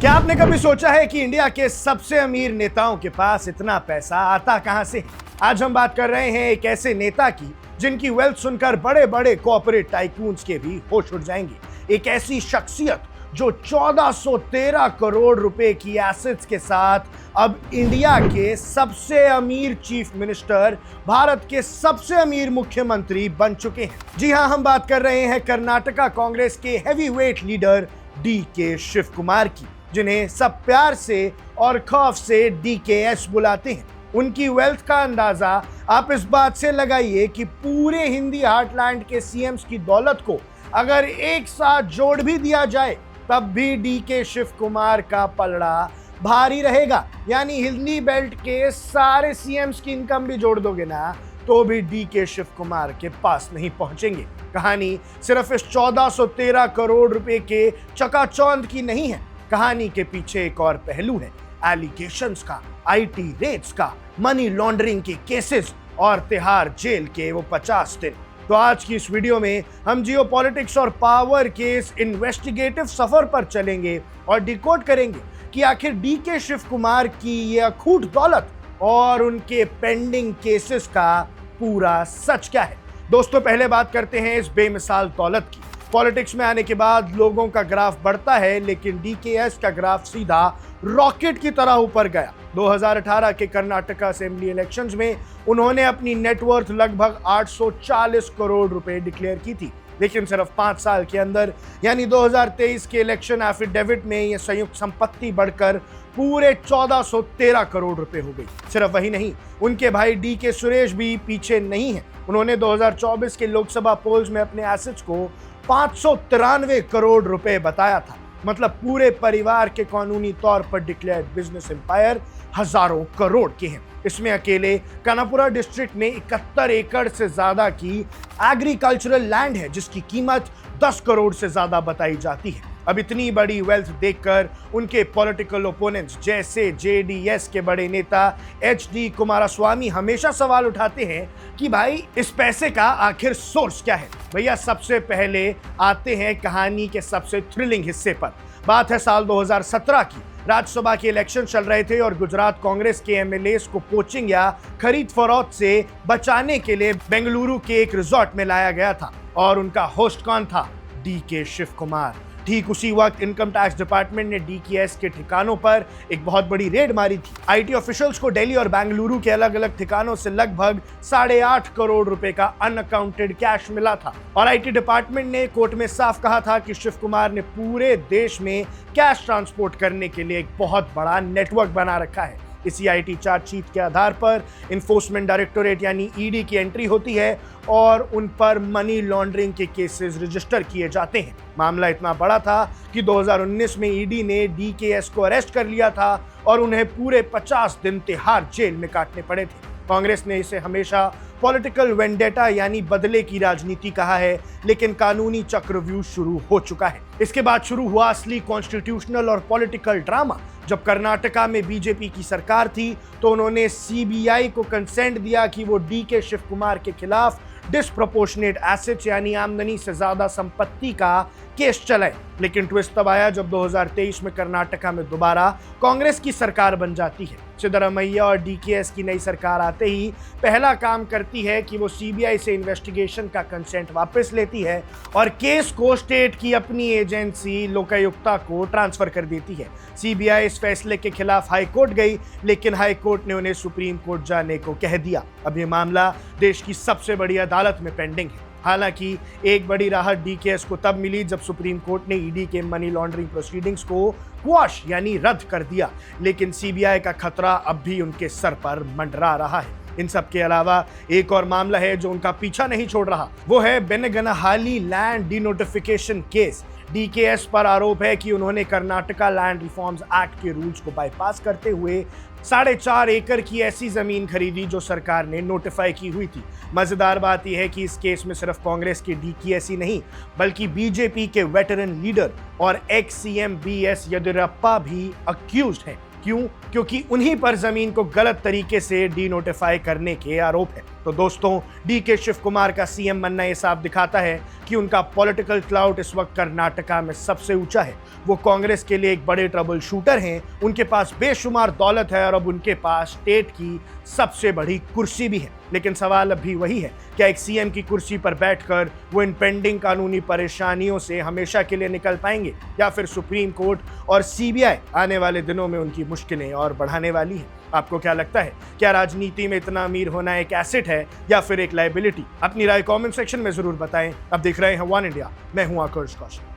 क्या आपने कभी सोचा है कि इंडिया के सबसे अमीर नेताओं के पास इतना पैसा आता कहां से? आज हम बात कर रहे हैं एक ऐसे नेता की जिनकी वेल्थ सुनकर बड़े बड़े कॉर्पोरेट टाइकून्स के भी होश उड़ जाएंगे। एक ऐसी शख्सियत जो 1413 करोड़ रुपए की एसेट्स के साथ अब इंडिया के सबसे अमीर चीफ मिनिस्टर, भारत के सबसे अमीर मुख्यमंत्री बन चुके हैं। जी हां, हम बात कर रहे हैं कर्नाटका कांग्रेस के heavyweight leader DK Shivakumar की, जिन्हें सब प्यार से और खौफ से DKS बुलाते हैं। उनकी वेल्थ का अंदाजा आप इस बात से लगाइए कि पूरे हिंदी हार्टलैंड के CMs की दौलत को अगर एक साथ जोड़ भी दिया जाए तब भी DK शिव कुमार का पलड़ा भारी रहेगा। यानी हिंदी बेल्ट के सारे CMs की इनकम भी जोड़ दोगे ना तो भी DK शिव कुमार के पास नहीं पहुंचेंगे। कहानी सिर्फ इस 1413 करोड़ रुपए के चकाचौंध की नहीं है, कहानी के पीछे एक और पहलू है, एलिगेशंस का, IT रेड्स का, मनी लॉन्ड्रिंग के केसेस और तिहाड़ जेल के वो 50 दिन। तो आज की इस वीडियो में हम जियोपॉलिटिक्स और पावर के इस इन्वेस्टिगेटिव सफर पर चलेंगे और डिकोड करेंगे कि आखिर DK शिव कुमार की ये अखूट दौलत और उनके पेंडिंग केसेस का पूरा सच क्या है। दोस्तों, पहले बात करते हैं इस बेमिसाल दौलत की। पॉलिटिक्स में आने के बाद लोगों का ग्राफ बढ़ता है, लेकिन DKS का ग्राफ सीधा रॉकेट की तरह ऊपर गया। 2018 के कर्नाटका असेंबली इलेक्शंस में उन्होंने अपनी नेटवर्थ लगभग 840 करोड़ रुपए डिक्लेयर की थी, लेकिन सिर्फ 5 साल के अंदर यानी 2023 के इलेक्शन एफिडेविट में यह संयुक्त संपत्ति बढ़कर पूरे 1413 करोड़ रुपए हो गई। सिर्फ वही नहीं, उनके भाई DK सुरेश भी पीछे नहीं है। उन्होंने 2024 के लोकसभा पोल्स में अपने एसेट्स को 593 करोड़ रुपए बताया था। मतलब पूरे परिवार के कानूनी तौर पर डिक्लेयर्ड बिजनेस एम्पायर हजारों करोड़ के हैं। इसमें अकेले कानापुरा डिस्ट्रिक्ट में 71 एकड़ से ज्यादा की एग्रीकल्चरल लैंड है, जिसकी कीमत 10 करोड़ से ज्यादा बताई जाती है। अब इतनी बड़ी वेल्थ देखकर उनके पॉलिटिकल ओपोनेंट्स जैसे JDS के बड़े नेता HD कुमारस्वामी हमेशा सवाल उठाते हैं कि भाई इस पैसे का आखिर सोर्स क्या है। भैया, सबसे पहले आते हैं कहानी के सबसे थ्रिलिंग हिस्से पर। बात है साल 2017 की। राज्यसभा के इलेक्शन चल रहे थे और गुजरात कांग्रेस के MLAs को कोचिंग या खरीद फरोख्त से बचाने के लिए बेंगलुरु के एक रिजॉर्ट में लाया गया था और उनका होस्ट कौन था? DK शिव कुमार। ठीक उसी वक्त इनकम टैक्स डिपार्टमेंट ने DKS के ठिकानों पर एक बहुत बड़ी रेड मारी थी। IT ऑफिशियल्स को दिल्ली और बेंगलुरु के अलग अलग ठिकानों से लगभग 8.5 करोड़ रुपए का अनअकाउंटेड कैश मिला था और IT डिपार्टमेंट ने कोर्ट में साफ कहा था कि शिव कुमार ने पूरे देश में कैश ट्रांसपोर्ट करने के लिए एक बहुत बड़ा नेटवर्क बना रखा है। इसी IT चार्जशीट के आधार पर इन्फोर्समेंट डायरेक्टोरेट यानी ED की एंट्री होती है और उन पर मनी लॉन्ड्रिंग के केसेस रजिस्टर किए जाते हैं। मामला इतना बड़ा था कि 2019 में ED ने DKS को अरेस्ट कर लिया था और उन्हें पूरे 50 दिन तिहाड़ जेल में काटने पड़े थे। कांग्रेस ने इसे हमेशा पॉलिटिकल वेंडेटा यानी बदले की राजनीति कहा है, लेकिन कानूनी चक्रव्यूह शुरू हो चुका है। इसके बाद शुरू हुआ असली कॉन्स्टिट्यूशनल और पॉलिटिकल ड्रामा। जब कर्नाटका में BJP की सरकार थी तो उन्होंने CBI को कंसेंट दिया कि वो DK शिव कुमार के खिलाफ डिस्प्रोपोर्शनेट एसेट्स यानी आमदनी से ज्यादा संपत्ति का केस चलाए। लेकिन ट्विस्ट तब आया जब 2023 में कर्नाटका में दोबारा कांग्रेस की सरकार बन जाती है। सिद्धरामैया और DKS की नई सरकार आते ही पहला काम करती है कि वो CBI से इन्वेस्टिगेशन का कंसेंट वापस लेती है और केस को स्टेट की अपनी एजेंसी लोकायुक्ता को ट्रांसफर कर देती है। CBI इस फैसले के खिलाफ हाई कोर्ट गई, लेकिन हाई कोर्ट ने उन्हें सुप्रीम कोर्ट जाने को कह दिया। अब ये मामला देश की सबसे बड़ी अदालत में पेंडिंग है। हालांकि एक बड़ी राहत DKS को तब मिली जब सुप्रीम कोर्ट ने ED के मनी लॉन्ड्रिंग प्रोसीडिंग्स को क्वॉश यानी रद्द कर दिया, लेकिन CBI का खतरा अब भी उनके सर पर मंडरा रहा है। इन सब के अलावा एक और मामला है जो उनका पीछा नहीं छोड़ रहा, वो है बेनगनहाली लैंड डिनोटिफिकेशन केस। DKS पर आरोप है कि उन्होंने कर्नाटका लैंड रिफॉर्म्स एक्ट के रूल्स को बाईपास करते हुए 4.5 एकड़ की ऐसी जमीन खरीदी जो सरकार ने नोटिफाई की हुई थी। मजेदार बात यह है कि इस केस में सिर्फ कांग्रेस के DKS ही नहीं, बल्कि BJP के वेटरन लीडर और एक्स CM BS येदियुरप्पा भी अक्यूज्ड हैं। क्यों? क्योंकि उन्हीं पर जमीन को गलत तरीके से डीनोटिफाई करने के आरोप है। तो दोस्तों, डीके शिव कुमार का सीएम बनना ये साफ दिखाता है कि उनका पॉलिटिकल क्लाउड इस वक्त कर्नाटका में सबसे ऊंचा है। वो कांग्रेस के लिए एक बड़े ट्रबल शूटर हैं, उनके पास बेशुमार दौलत है और अब उनके पास स्टेट की सबसे बड़ी कुर्सी भी है। लेकिन सवाल अब भी वही है, क्या एक सीएम की कुर्सी पर बैठकर वो इन पेंडिंग कानूनी परेशानियों से हमेशा के लिए निकल पाएंगे, या फिर सुप्रीम कोर्ट और सीबीआई आने वाले दिनों में उनकी मुश्किलें और बढ़ाने वाली है? आपको क्या लगता है, क्या राजनीति में इतना अमीर होना एक एसेट है या फिर एक लायबिलिटी? अपनी राय कमेंट सेक्शन में जरूर बताएं। अब देख रहे हैं वन इंडिया, मैं हूं आकर्ष Kaushik.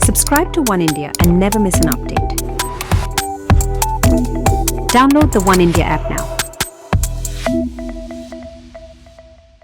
Subscribe to One India and never miss an update. Download the One India app now.